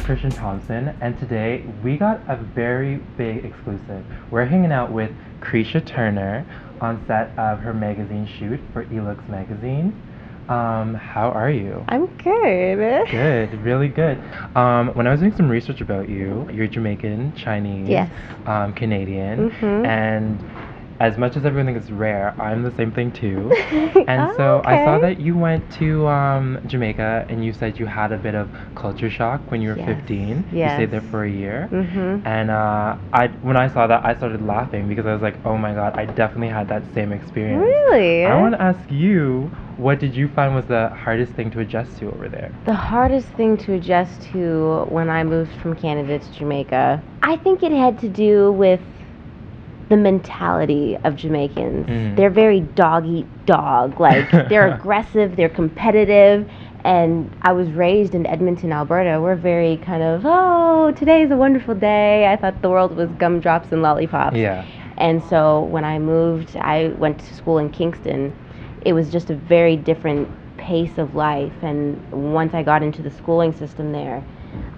Christian Thompson, and today we got a very big exclusive. We're hanging out with Kreesha Turner on set of her magazine shoot for Eluxe magazine. How are you? I'm good. Good, really good. When I was doing some research about you, you're Jamaican, Chinese, Yes. Canadian, Mhm. and as much as everything is rare, I'm the same thing too. And Oh, so I saw okay. that you went to Jamaica, and you said you had a bit of culture shock when you were Yes, 15. You yes. stayed there for a year. Mhm. And when I saw that, I started laughing because I was like, oh my God, I definitely had that same experience. Really? I want to ask you, what did you find was the hardest thing to adjust to over there? The hardest thing to adjust to when I moved from Canada to Jamaica, I think it had to do with the mentality of Jamaicans. Mhm. They're very dog eat dog. Like, they're aggressive, they're competitive. And I was raised in Edmonton, Alberta. We're very kind of, oh, today's a wonderful day. I thought the world was gumdrops and lollipops. Yeah. And so when I moved, I went to school in Kingston. It was just a very different pace of life. And once I got into the schooling system there,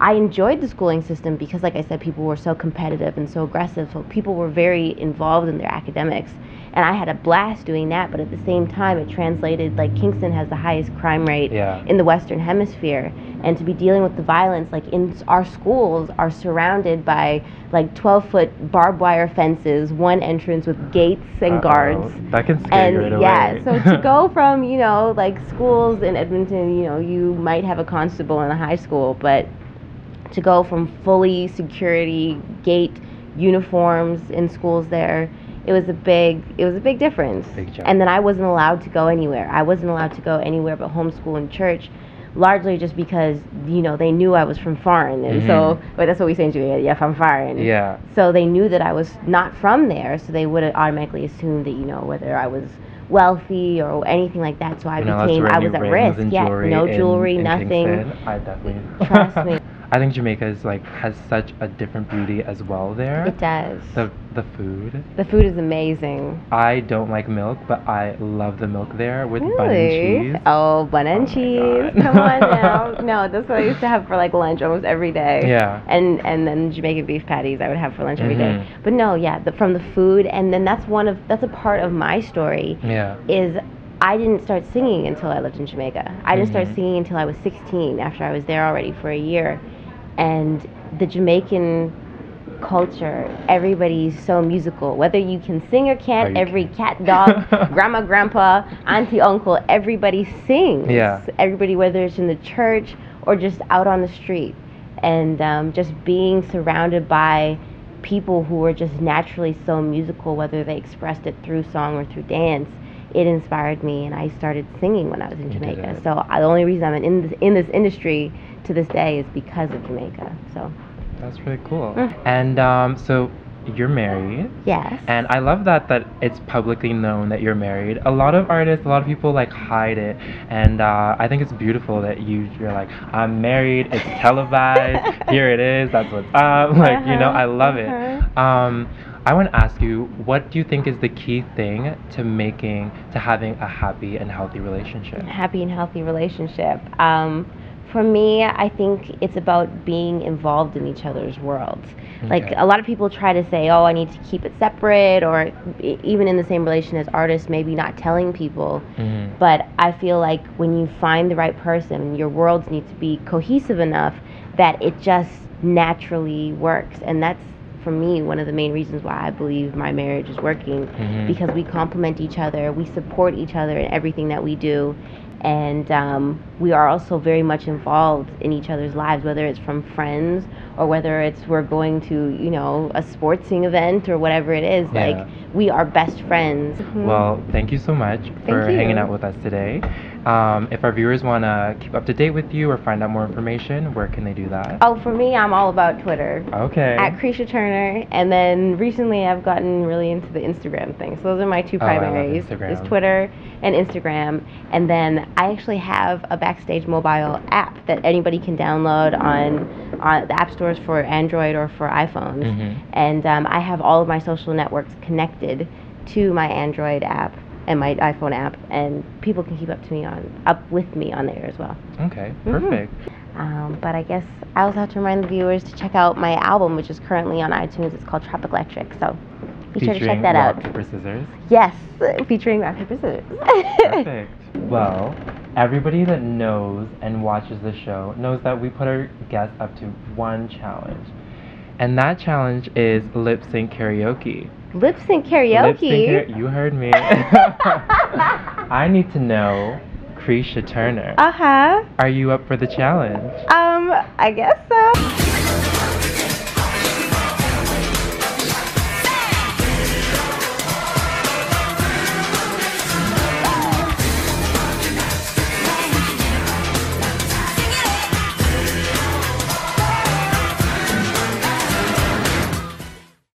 I enjoyed the schooling system because, like I said, people were so competitive and so aggressive. So people were very involved in their academics. And I had a blast doing that, but at the same time, it translated, like, Kingston has the highest crime rate Yeah. in the Western Hemisphere. And to be dealing with the violence, like, in our schools are surrounded by, like, 12-foot barbed wire fences, one entrance with gates and guards. That can scare you right away. Yeah, so to go from, like, schools in Edmonton, you might have a constable in a high school, but to go from fully security gate uniforms in schools there, it was a big difference. Big jump. And then I wasn't allowed to go anywhere. I wasn't allowed to go anywhere but homeschool and church, largely just because they knew I was from foreign, and so but that's what we say in Jamaica, yeah, from foreign. Yeah. So they knew that I was not from there, so they would have automatically assumed that whether I was wealthy or anything like that. So I was at risk. Yeah, no jewelry, in nothing. Kingston. I definitely Trust me. I think Jamaica is has such a different beauty as well there. It does. The food. The food is amazing. I don't like milk, but I love the milk there with Really? bun and cheese. Oh, bun and my cheese. God. Come on now. No, that's what I used to have for like lunch almost every day. Yeah. And then Jamaican beef patties I would have for lunch every day. Mhm. But no, yeah, from the food, and then that's a part of my story. Yeah. Is I didn't start singing until I lived in Jamaica. I didn't start Mhm. singing until I was 16, after I was there already for a year. And the Jamaican culture, everybody's so musical. Whether you can sing or can't, every cat, dog, grandma, grandpa, auntie, uncle, everybody sings. Yeah. Everybody, whether it's in the church or just out on the street. And just being surrounded by people who were just naturally so musical, whether they expressed it through song or through dance, it inspired me, and I started singing when I was in Jamaica. So the only reason I'm in this industry to this day is because of Jamaica. So That's really cool. And so you're married. yes. And I love that it's publicly known that you're married. A lot of artists, a lot of people hide it, and I think it's beautiful that you're like, I'm married, it's televised, here it is, that's what's up. I love it. I want to ask you, what do you think is the key thing to having a happy and healthy relationship? Happy and healthy relationship. For me, I think it's about being involved in each other's worlds. Like, Okay. a lot of people try to say, oh, I need to keep it separate, or even in the same relation as artists, maybe not telling people. Mhm. But I feel like when you find the right person, your worlds need to be cohesive enough that it just naturally works. And that's, for me, one of the main reasons why I believe my marriage is working, because we complement each other, we support each other in everything that we do, and we are also very much involved in each other's lives, whether it's from friends or whether it's we're going to a sportsing event or whatever it is. Yeah. Like, we are best friends. Well, thank you so much for you. hanging out with us today. If our viewers want to keep up to date with you or find out more information, where can they do that? Oh, for me, I'm all about Twitter. Okay. At Kreesha Turner, and then recently I've gotten really into the Instagram thing. So those are my two Oh, I love primaries. Instagram. Is Twitter and Instagram, and then I actually have a Backstage mobile app that anybody can download on the app stores for Android or for iPhones. And I have all of my social networks connected to my Android app and my iPhone app, and people can keep up with me on there as well. Okay, perfect. But I guess I also have to remind the viewers to check out my album, which is currently on iTunes. It's called Tropic Electric. So be sure to check that out. Rock, paper, scissors? Yes, featuring rock, paper, scissors. Perfect. Well, everybody that knows and watches the show knows that we put our guests up to one challenge. And that challenge is lip sync karaoke. Lip sync karaoke? You heard me. I need to know, Kreesha Turner. Uh-huh. Are you up for the challenge? I guess so.